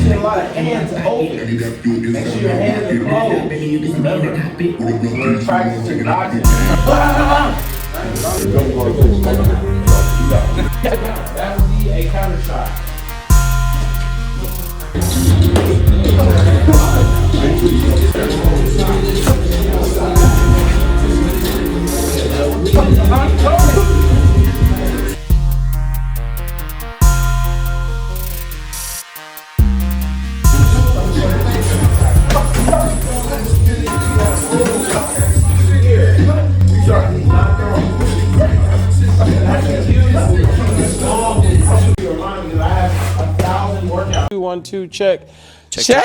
see a lot of hands open. Make sure your hands are closed. Remember, we're practicing boxing. That would be a counter shot. One, two, check. Check.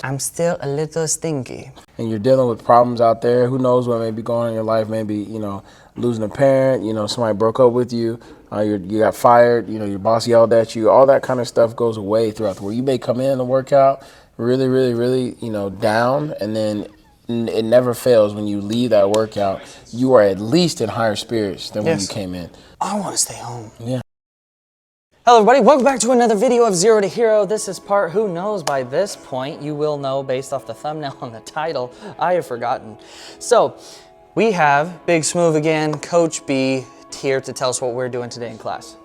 I'm still a little stinky. And you're dealing with problems out there. Who knows what may be going on in your life? Maybe, you know, losing a parent, you know, somebody broke up with you, you got fired, you know, your boss yelled at you. All that kind of stuff goes away throughout the week. You may come in the workout really, you know, down, and then it never fails when you leave that workout, you are at least in higher spirits than when you came in. I want to stay home. Yeah. Hello everybody, welcome back to another video of Zero to Hero. This is part, who knows, by this point, you will know based off the thumbnail and the title, I have forgotten. So, we have Big Smooth again, Coach B, here to tell us what we're doing today in class.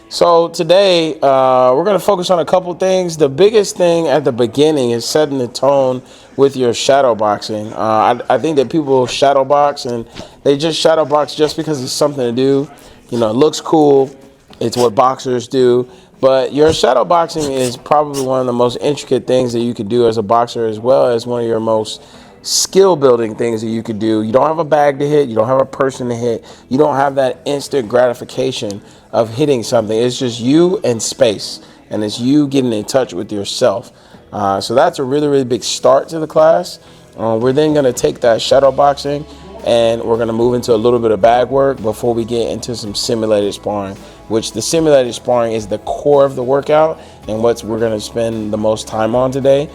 So today, we're going to focus on a couple things. The biggest thing at the beginning is setting the tone with your shadow boxing. I think that people shadow box, and they just shadow box just because it's something to do. You know, it looks cool. It's what boxers do, but your shadow boxing is probably one of the most intricate things that you could do as a boxer, as well as one of your most skill building things that you could do. You don't have a bag to hit, you don't have a person to hit, you don't have that instant gratification of hitting something. It's just you and space, and it's you getting in touch with yourself. So that's a really big start to the class. We're then going to take that shadow boxing and we're going to move into a little bit of bag work before we get into some simulated sparring, which the simulated sparring is the core of the workout and what we're going to spend the most time on today.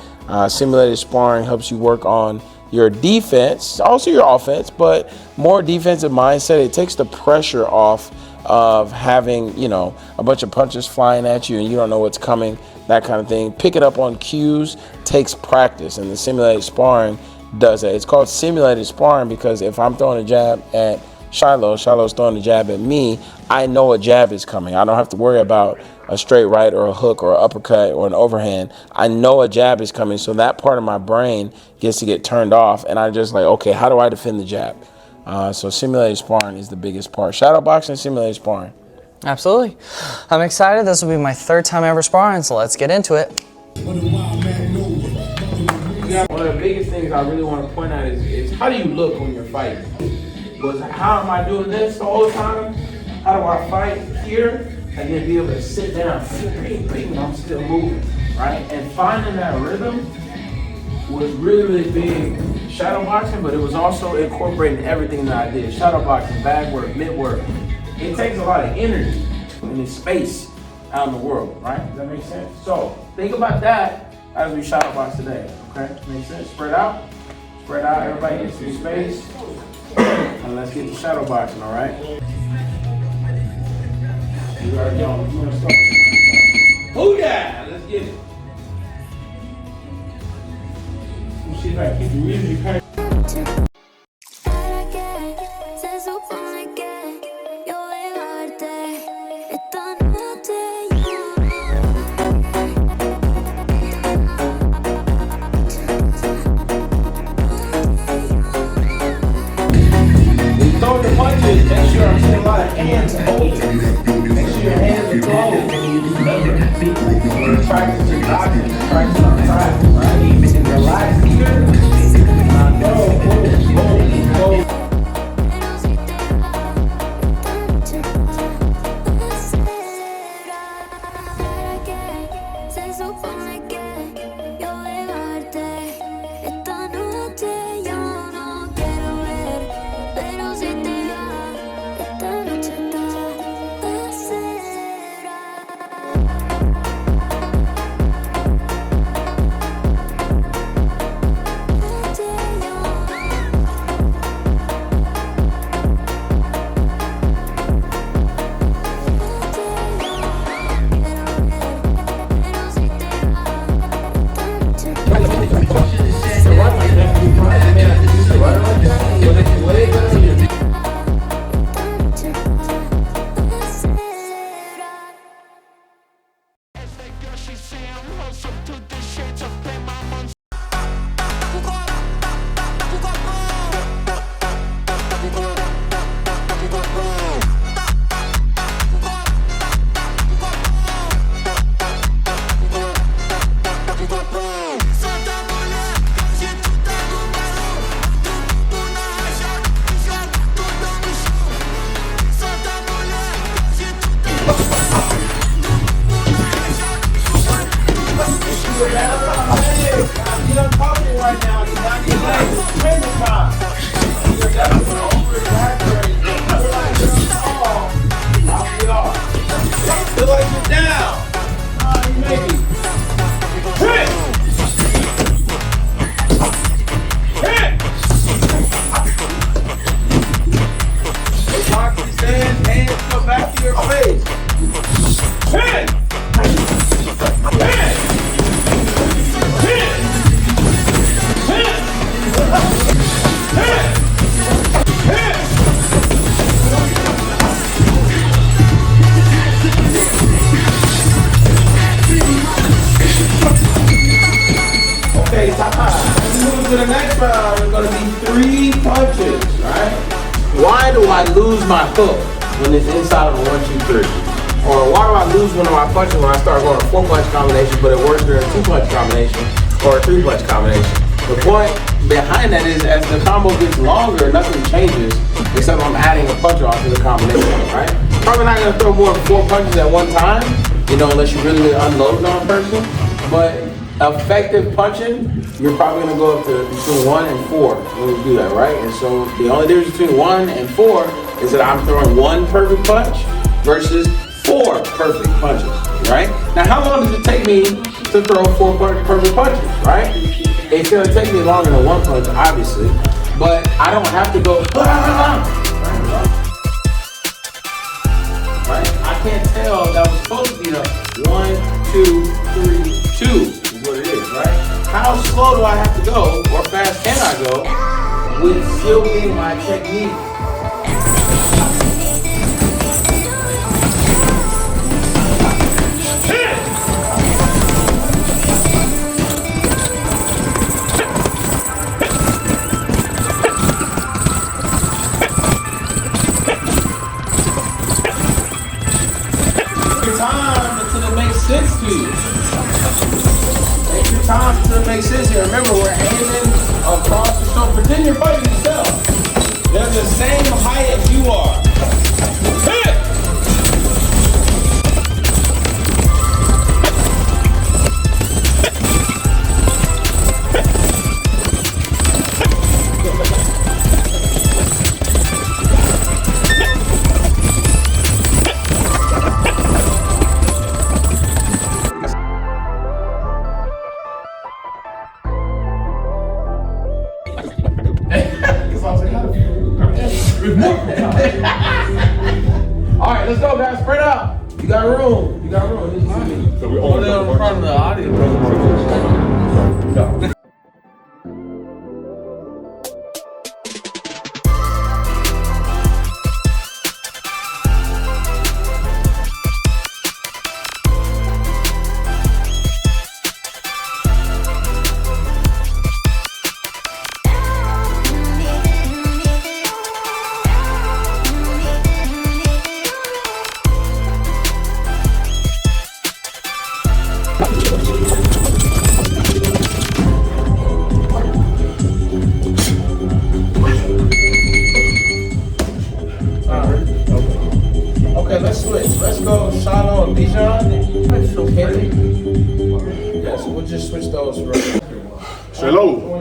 Simulated sparring helps you work on your defense, also your offense, but more defensive mindset. It takes the pressure off of having, you know, a bunch of punches flying at you and you don't know what's coming, that kind of thing. Pick it up on cues takes practice, and the simulated sparring does that. It's called simulated sparring because if I'm throwing a jab at Shiloh's throwing a jab at me, I know a jab is coming. I don't have to worry about a straight right or a hook or an uppercut or an overhand. I know a jab is coming, so that part of my brain gets to get turned off, and I just like, okay, how do I defend the jab? So simulated sparring is the biggest part. Shadow boxing, simulated sparring. Absolutely. I'm excited. This will be my third time ever sparring, so let's get into it. One of the biggest things I really want to point out is how do you look when you're fighting? How am I doing this the whole time? How do I fight here and then be able to sit down, and I'm still moving, right? And finding that rhythm was really big shadow boxing, but it was also incorporating everything that I did. Shadow boxing, bag work, mitt work. It takes a lot of energy and the space out in the world, right? Does that make sense? So think about that as we shadow box today, okay? Make sense? Spread out, everybody get some space. And let's get to shadow boxing, all right? You already know. You want to start? Booyah! Let's get it. Let's see if I can keep the music. Throw the punches, make sure I'm seeing a lot of hands open. Make sure your hands are closed. Remember, we're practicing boxing, practicing on time, right? And relax here. Go. I'm talking right now. You're not getting late. Training time. You're definitely over-exaggerating. You're like, you're tall. I'll be off. Feel like you're down. You may be. Hit! Hit! Hey, lock these hands come back to your face. Hit! Hit! Okay, top five. Let's move to the next round. It's going to be 3 punches, right? Why do I lose my hook when it's inside of a 1, 2, 3? Or why do I lose one of my punches when I start going a 4-punch combination, but it works during a 2-punch combination or a 3-punch combination? The point behind that is as the combo gets longer, nothing changes except I'm adding a punch onto the combination, right? Probably not gonna throw more than 4 punches at one time, you know, unless you really unload on a person. But effective punching, you're probably gonna go up to between 1 and 4 when you do that, right? And so the only difference between 1 and 4 is that I'm throwing 1 perfect punch versus 4 perfect punches, right? Now, how long does it take me to throw 4 perfect punches, right? It's gonna take me longer than 1 punch, obviously, but I don't have to go, right? I can't tell that was supposed to be the 1, 2, 3, 2 is what it is, right? How slow do I have to go, or fast can I go, with still being my technique? Sense to you. Take your time until it makes sense here. Remember, we're aiming across the shoulder. Pretend you're fighting yourself. They're the same height as you are. Hit! All right, let's go, guys. Spread out. You got room. You got room. So we all in front of the audience. Okay, let's switch. Let's go Shano and Bijan. Okay. Yeah, so we'll just switch those for Hello.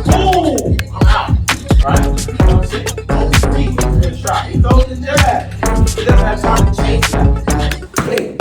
Boom! I'm out. Right? Don't sit. Don't breathe. Good shot. He throws the jab. He doesn't have time to chase that. Hey.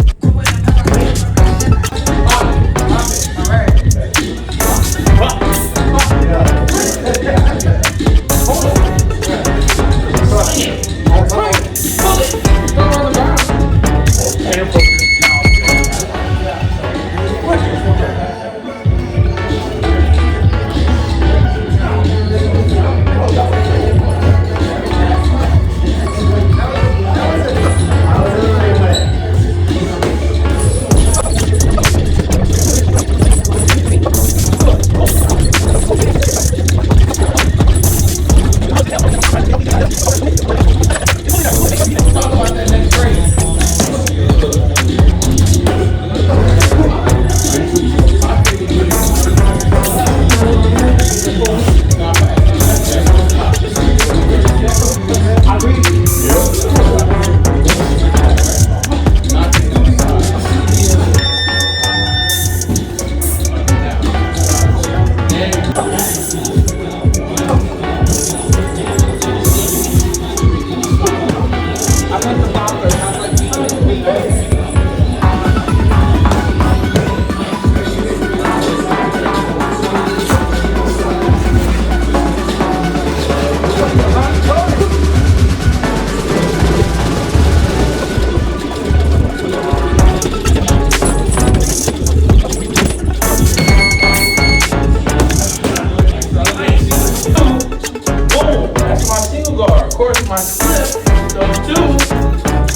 Of course, my slip, those two,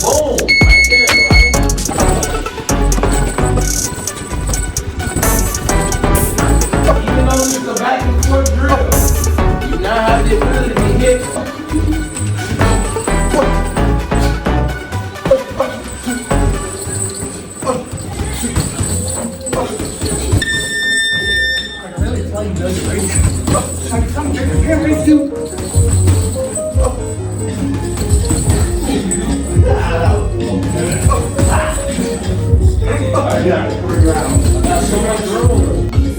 boom, right there, right? Even though it's a back and forth drill, you now have the ability to be hit. I can really tell you those crazy. I can come here, race you. Yeah, I got so much room.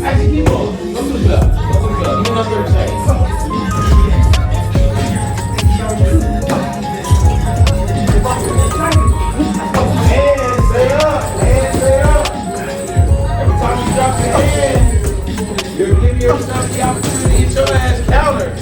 Actually, keep on. Go to the bell. Go to the bell. Even up there, say. Hands stay up. Hands stay up. Every time you drop your hand, you're giving yourself the opportunity to get your ass countered.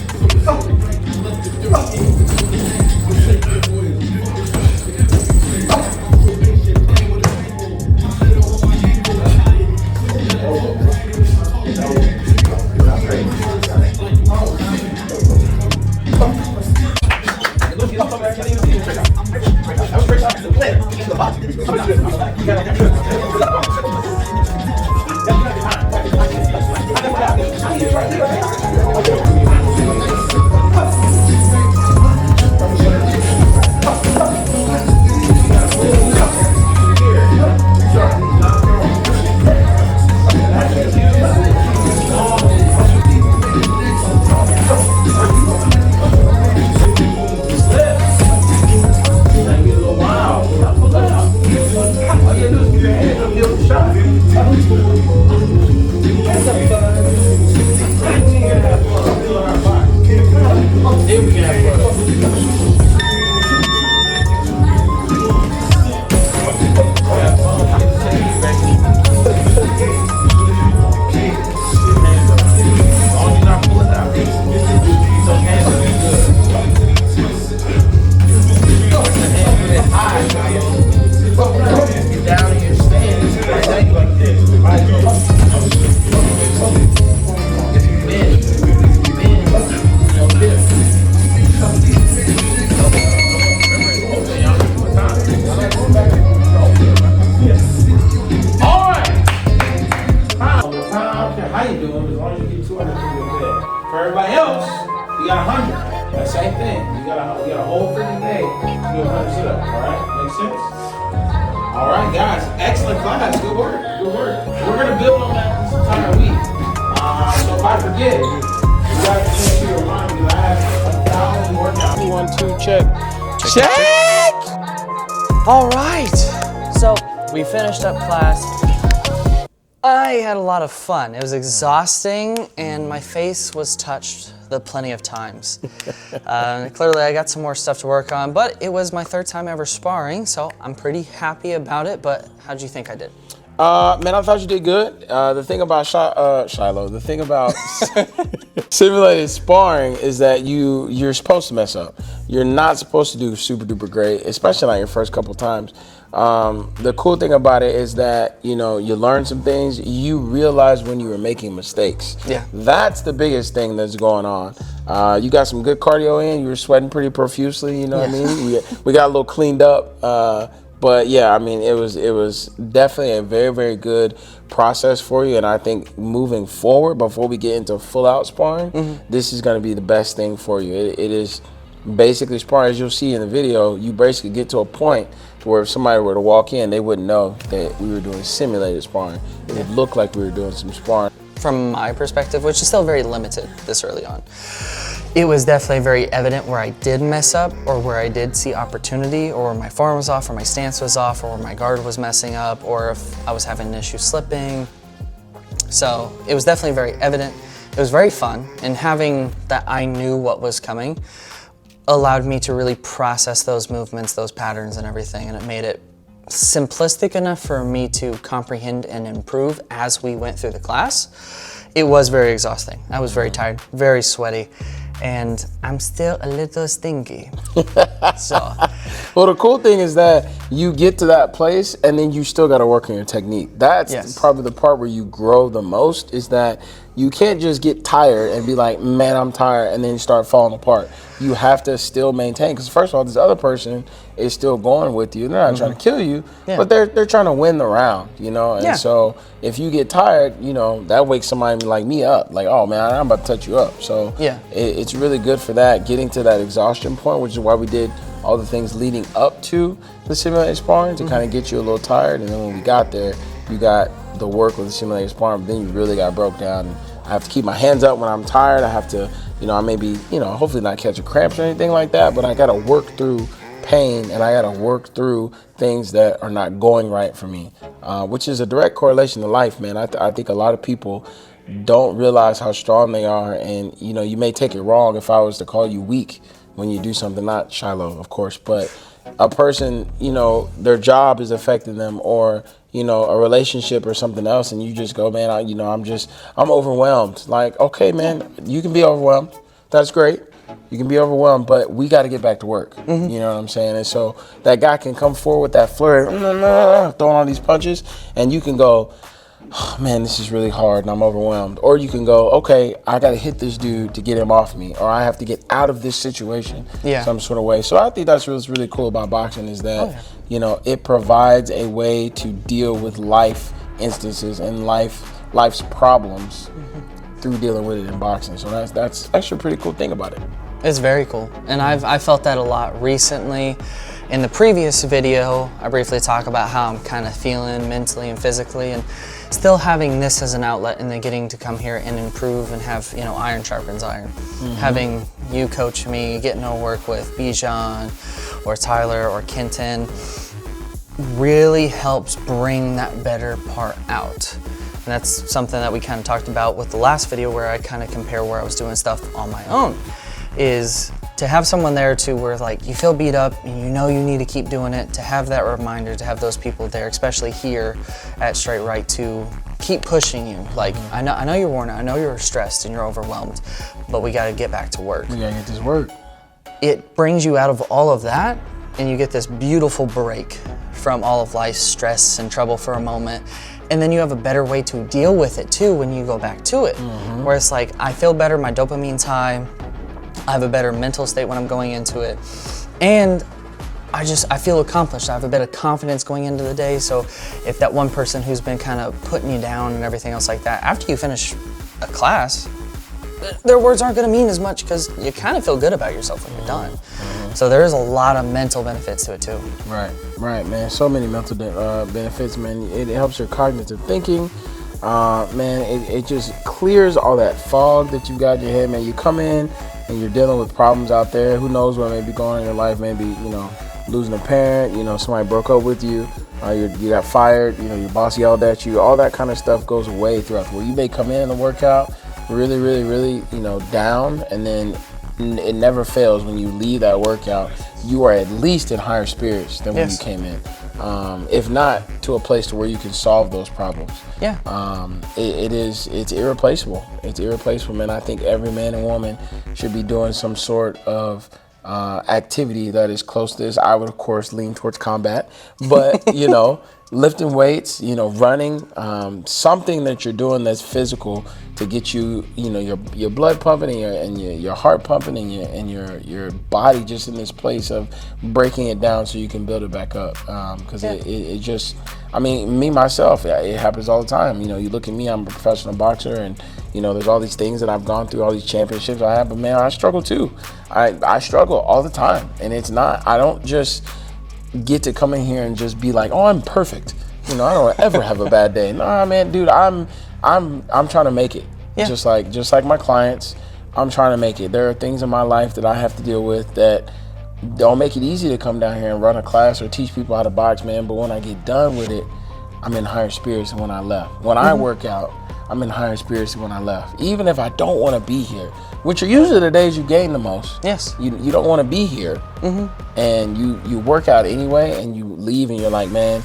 For everybody else, you got 100. That same thing. You got a whole freaking day to do 100 sit-ups. All right, makes sense. All right, guys, excellent class. Good work. Good work. We're gonna build on that this entire week. So if I forget, you guys can make sure you remind me that I have 1,000 workouts. 1, 2, check. Check. All right. So we finished up class. I had a lot of fun. It was exhausting, and my face was touched plenty of times. Clearly, I got some more stuff to work on, but it was my 3rd time ever sparring, so I'm pretty happy about it. But how'd you think I did? Man, I thought you did good. The thing about Shiloh, the thing about simulated sparring is that you're supposed to mess up. You're not supposed to do super duper great, especially like your first couple times. The cool thing about it is that, you learn some things. You realize when you were making mistakes. Yeah. That's the biggest thing that's going on. You got some good cardio in. You were sweating pretty profusely, you know what I mean? We got a little cleaned up. But yeah, I mean, it was definitely a very, very good process for you. And I think moving forward, before we get into full out sparring, this is going to be the best thing for you. It is basically sparring, as you'll see in the video. You basically get to a point where if somebody were to walk in, they wouldn't know that we were doing simulated sparring. It would look like we were doing some sparring. From my perspective, which is still very limited this early on, it was definitely very evident where I did mess up, or where I did see opportunity, or where my form was off, or my stance was off, or where my guard was messing up, or if I was having an issue slipping. So it was definitely very evident. It was very fun, and having that I knew what was coming allowed me to really process those movements, those patterns and everything, and it made it simplistic enough for me to comprehend and improve as we went through the class. It was very exhausting. I was very tired, very sweaty, and I'm still a little stinky. So, well, the cool thing is that you get to that place and then you still got to work on your technique. That's probably the part where you grow the most, is that you can't just get tired and be like, man, I'm tired, and then you start falling apart. You have to still maintain, because first of all, this other person is still going with you. They're not trying to kill you, but they're trying to win the round, And so if you get tired, that wakes somebody like me up. Like, oh man, I'm about to touch you up. So it's really good for that, getting to that exhaustion point, which is why we did all the things leading up to the simulated sparring to kind of get you a little tired. And then when we got there, you got the work with the simulated sparring, but then you really got broke down. And I have to keep my hands up when I'm tired. I have to, I maybe, hopefully not catch a cramps or anything like that, but I got to work through pain, and I got to work through things that are not going right for me, which is a direct correlation to life, man. I think a lot of people don't realize how strong they are, and, you may take it wrong if I was to call you weak when you do something, not Shiloh, of course, but a person, their job is affecting them, or, a relationship or something else, and you just go, man, I'm overwhelmed. Like, okay, man, you can be overwhelmed. That's great. You can be overwhelmed, but we got to get back to work. You know what I'm saying? And so that guy can come forward with that flurry, throwing all these punches, and you can go, oh, man, this is really hard and I'm overwhelmed. Or you can go, okay, I got to hit this dude to get him off me, or I have to get out of this situation some sort of way. So I think that's what's really cool about boxing, is that, it provides a way to deal with life instances and life's problems through dealing with it in boxing. So that's actually a pretty cool thing about it. It's very cool, and I felt that a lot recently. In the previous video, I briefly talked about how I'm kind of feeling mentally and physically, and still having this as an outlet, and then getting to come here and improve and have, iron sharpens iron. Having you coach me, getting to work with Bijan or Tyler or Kenton really helps bring that better part out. And that's something that we kind of talked about with the last video, where I kind of compare where I was doing stuff on my own, is to have someone there too, where like you feel beat up and you need to keep doing it, to have that reminder, to have those people there, especially here at Straight Right, to keep pushing you. Like, I know you're worn out, I know you're stressed and you're overwhelmed, but we got to get back to work. We got to get this work. It brings you out of all of that, and you get this beautiful break from all of life's stress and trouble for a moment. And then you have a better way to deal with it too when you go back to it. Where it's like, I feel better, my dopamine's high, I have a better mental state when I'm going into it, and I feel accomplished. I have a bit of confidence going into the day. So if that one person who's been kind of putting you down and everything else like that, after you finish a class, their words aren't going to mean as much, because you kind of feel good about yourself when you're done. So there is a lot of mental benefits to it too. Right, man. So many mental benefits, man. It helps your cognitive thinking. Man, it just clears all that fog that you got in your head, man. You come in and you're dealing with problems out there. Who knows what may be going on in your life? Maybe, losing a parent, you know, somebody broke up with you, you got fired, you know, your boss yelled at you, all that kind of stuff goes away throughout the week. You may come in and work out really, really, really, you know, down, and then it never fails when you leave that workout, you are at least in higher spirits than when you came in. If not to a place to where you can solve those problems. Yeah. It's irreplaceable. It's irreplaceable, man. I think every man and woman should be doing some sort of activity that is close to this. I would, of course, lean towards combat, but you know, lifting weights, you know, running, something that you're doing that's physical to get you, you know, your blood pumping and your heart pumping and your body just in this place of breaking it down so you can build it back up. Because it just, I mean, me myself, it happens all the time. You know, you look at me, I'm a professional boxer, and you know, there's all these things that I've gone through, all these championships I have, but man, I struggle too. I struggle all the time, and it's not, I don't just get to come in here and just be like, oh, I'm perfect. You know, I don't ever have a bad day. Nah, man, dude, I'm trying to make it. Yeah. Just like my clients, I'm trying to make it. There are things in my life that I have to deal with that don't make it easy to come down here and run a class or teach people how to box, man. But when I get done with it, I'm in higher spirits than when I left. When I work out, I'm in higher spirits than when I left. Even if I don't want to be here, which are usually the days you gain the most. Yes. You don't want to be here, and you work out anyway, and you leave, and you're like, man,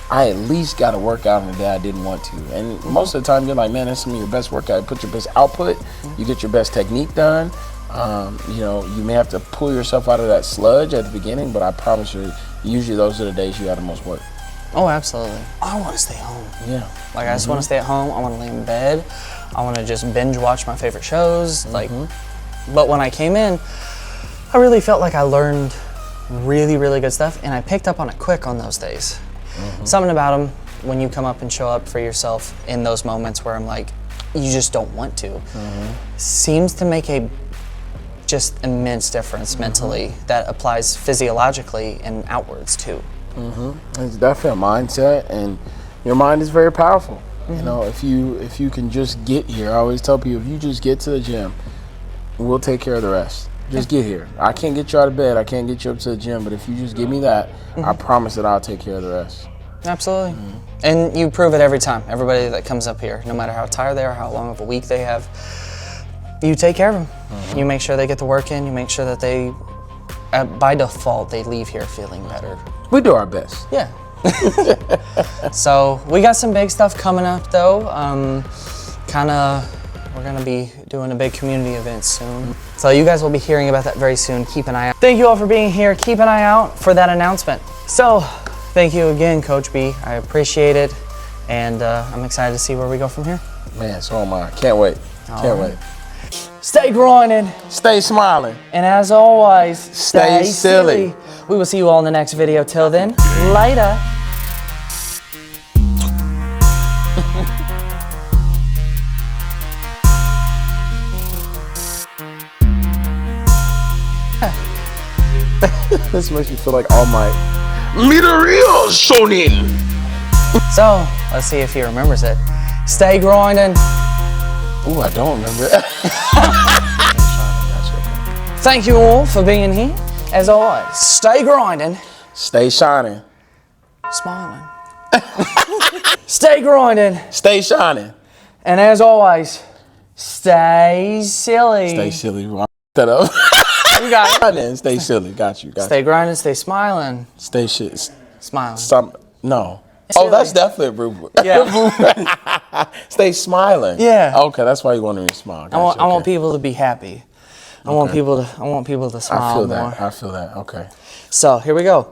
I at least got to work out on the day I didn't want to. And most of the time, you're like, man, that's some of your best workout. You put your best output, you get your best technique done. You know, you may have to pull yourself out of that sludge at the beginning, but I promise you, usually those are the days you have the most work. Oh, absolutely. I want to stay home. Yeah. Like, I just want to stay at home. I want to lay in bed. I want to just binge watch my favorite shows. Like, but when I came in, I really felt like I learned really, really good stuff, and I picked up on it quick on those days. Something about them, when you come up and show up for yourself in those moments where I'm like, you just don't want to, seems to make a just immense difference mentally that applies physiologically and outwards too. It's definitely a mindset, and your mind is very powerful. You know, if you can just get here, I always tell people, if you just get to the gym, we'll take care of the rest. Just get here. I can't get you out of bed, I can't get you up to the gym, but if you just give me that, I promise that I'll take care of the rest. Absolutely. And you prove it every time. Everybody that comes up here, no matter how tired they are, how long of a week they have, you take care of them. You make sure they get the work in, you make sure that they, by default, they leave here feeling better. We do our best. Yeah. So we got some big stuff coming up though. We're gonna be doing a big community event soon. So you guys will be hearing about that very soon. Keep an eye out. Thank you all for being here. Keep an eye out for that announcement. So thank you again, Coach B. I appreciate it. And I'm excited to see where we go from here. Man, so am I. Can't wait. Can't wait. Stay grinding. Stay smiling. And as always, stay silly. We will see you all in the next video. Till then, later. This makes me feel like All Might. Me the real Shonin. So, let's see if he remembers it. Stay grinding. Ooh, I don't remember it. Thank you all for being here. As always, stay grinding. Stay shining. Smiling. Stay grinding. Stay shining. And as always, stay silly. Stay silly. That up. You got it. Stay silly. Got you. Stay grinding, stay smiling. Stay shit. Smiling. No. Silly. Oh, that's definitely a boo. Yeah. Stay smiling. Yeah. Okay, that's why you want me to smile. I want people to be happy. I want people to smile more. I feel that. Okay. So here we go.